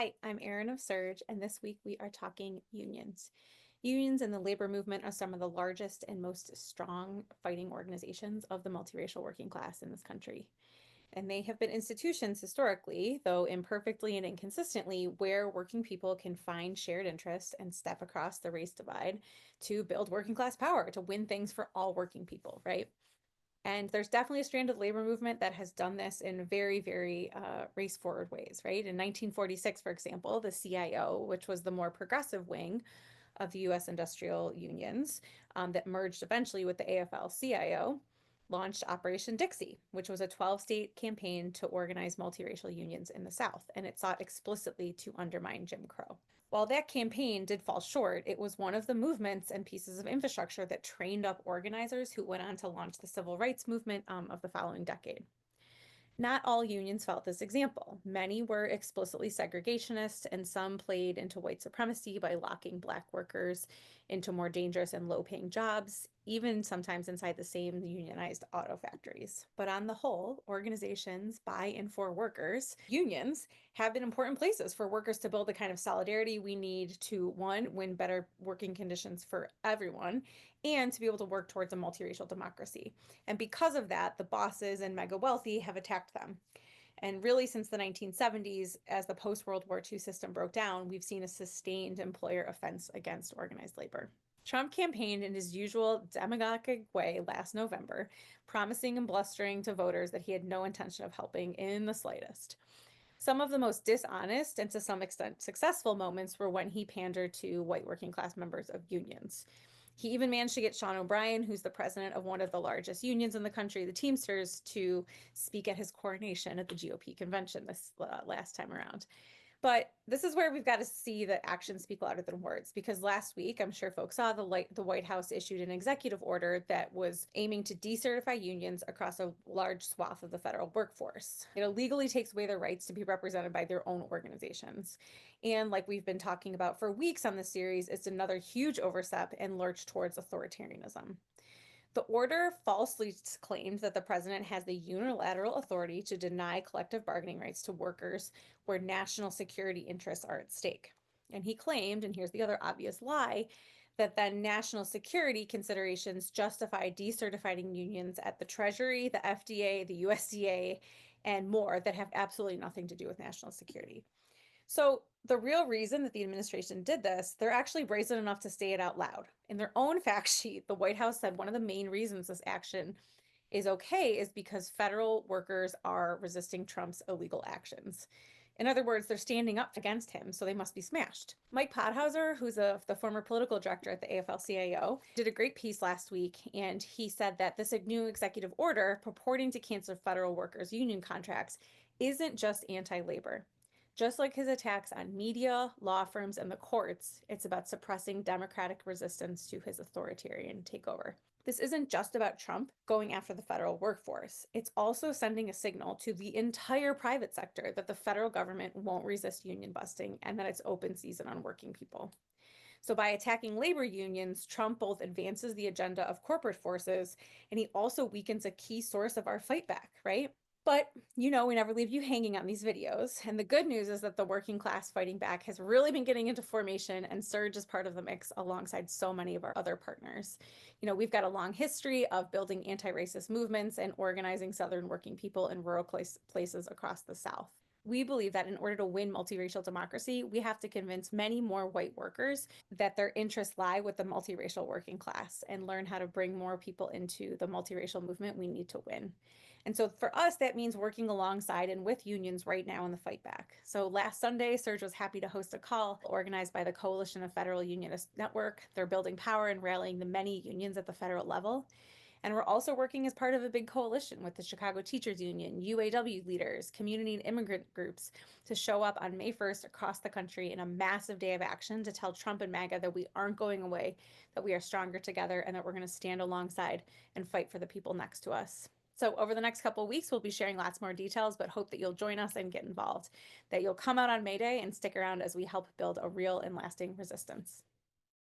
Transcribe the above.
Hi, I'm Erin of Surge, and this week we are talking unions. Unions and the labor movement are some of the largest and most strong fighting organizations of the multiracial working class in this country. And they have been institutions historically, though imperfectly and inconsistently, where working people can find shared interests and step across the race divide to build working class power, to win things for all working people, right? And there's definitely a strand of labor movement that has done this in very, very race forward ways, right? In 1946, for example, the CIO, which was the more progressive wing of the US industrial unions that merged eventually with the AFL-CIO, launched Operation Dixie, which was a 12-state campaign to organize multiracial unions in the South, and it sought explicitly to undermine Jim Crow. While that campaign did fall short, it was one of the movements and pieces of infrastructure that trained up organizers who went on to launch the civil rights movement of the following decade. Not all unions followed this example. Many were explicitly segregationist, and some played into white supremacy by locking Black workers into more dangerous and low-paying jobs, even sometimes inside the same unionized auto factories. But on the whole, organizations by and for workers, unions, have been important places for workers to build the kind of solidarity we need to, one, win better working conditions for everyone, and to be able to work towards a multiracial democracy. And because of that, the bosses and mega wealthy have attacked them. And really, since the 1970s, as the post World War II system broke down, we've seen a sustained employer offense against organized labor. Trump campaigned in his usual demagogic way last November, promising and blustering to voters that he had no intention of helping in the slightest. Some of the most dishonest and to some extent successful moments were when he pandered to white working class members of unions. He even managed to get Sean O'Brien, who's the president of one of the largest unions in the country, the Teamsters, to speak at his coronation at the GOP convention this last time around. But this is where we've got to see that actions speak louder than words, because last week, I'm sure folks saw the White House issued an executive order that was aiming to decertify unions across a large swath of the federal workforce. It illegally takes away their rights to be represented by their own organizations. And like we've been talking about for weeks on this series, it's another huge overstep and lurch towards authoritarianism. The order falsely claimed that the president has the unilateral authority to deny collective bargaining rights to workers where national security interests are at stake. And he claimed, and here's the other obvious lie, that then national security considerations justify decertifying unions at the Treasury, the FDA, the USDA, and more that have absolutely nothing to do with national security. So the real reason that the administration did this, they're actually brazen enough to say it out loud. In their own fact sheet, the White House said one of the main reasons this action is okay is because federal workers are resisting Trump's illegal actions. In other words, they're standing up against him, so they must be smashed. Mike Podhauser, who's the former political director at the AFL-CIO, did a great piece last week, and he said that this new executive order purporting to cancel federal workers' union contracts isn't just anti-labor. Just like his attacks on media, law firms, and the courts, it's about suppressing democratic resistance to his authoritarian takeover. This isn't just about Trump going after the federal workforce. It's also sending a signal to the entire private sector that the federal government won't resist union busting and that it's open season on working people. So by attacking labor unions, Trump both advances the agenda of corporate forces and he also weakens a key source of our fight back, right? But, we never leave you hanging on these videos. And the good news is that the working class fighting back has really been getting into formation, and Surge is part of the mix alongside so many of our other partners. We've got a long history of building anti-racist movements and organizing Southern working people in rural places across the South. We believe that in order to win multiracial democracy, we have to convince many more white workers that their interests lie with the multiracial working class and learn how to bring more people into the multiracial movement we need to win. And so for us, that means working alongside and with unions right now in the fight back. So last Sunday, Surge was happy to host a call organized by the Coalition of Federal Unionist Network. They're building power and rallying the many unions at the federal level. And we're also working as part of a big coalition with the Chicago Teachers Union, UAW leaders, community and immigrant groups to show up on May 1st across the country in a massive day of action to tell Trump and MAGA that we aren't going away, that we are stronger together, and that we're going to stand alongside and fight for the people next to us. So over the next couple of weeks, we'll be sharing lots more details, but hope that you'll join us and get involved, that you'll come out on May Day and stick around as we help build a real and lasting resistance.